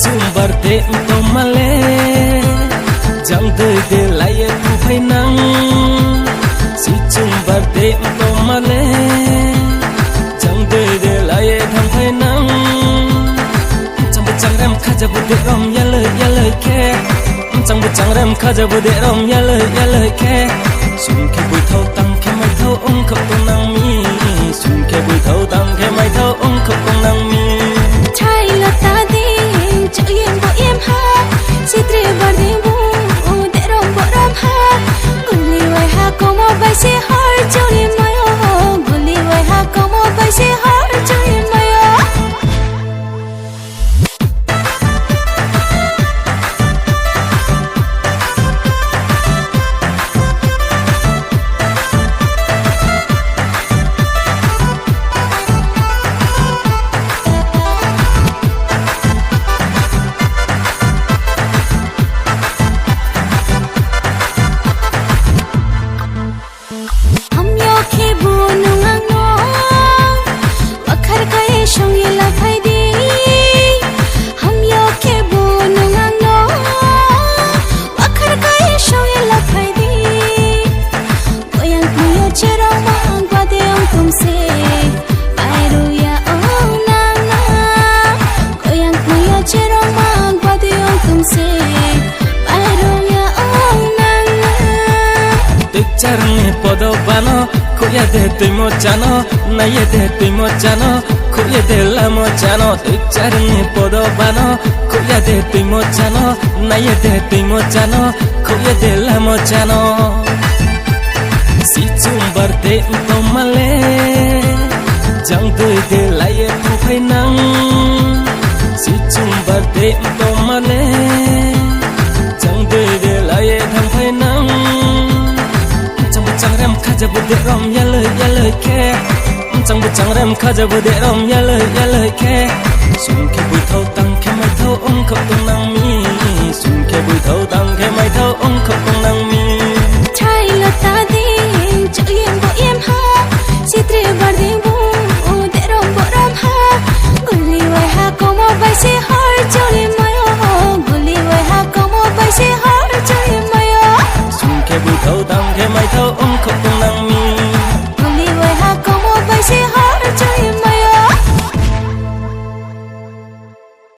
chung birthday to male chẳng đời để lại thu phải nắng si chung birthday to male chẳng đời để lại thằng phải nắng chẳng biết chẳng em khá giờ bude rom ya lời khe chẳng biết chẳng em khá giờ bude rom ya lời khe xuân khe bụi thâu tăng khe mai thâu ông không tung năng mi xuân khe bụi thâu tăng khe mai thâu ông không tung năng mi trai là ta đi chữ yên bộ em ha si tre bờ đi bu để rom bộ rom ha guli vai ha como vai se har churi mayo guli vai ha como vai se har churi mayo Charne podo bano, kuya de tu mochano, naye de tu mochano, kuya de la mochano. Charne podo bano, kuya de tu mochano, naye de tu mochano, kuya de la mochano. Si chung birthday to male, chẳng đời để lại thu phải nắng. Si chung birthday to male, chẳng đời để lại thằng phải nắng. chẳng em khá giờ bude rom ya lời khe chẳng biết chẳng em khá giờ bude rom ya lời khe xuân khe bụi thâu tăng khe mai thâu ông không tung năng mi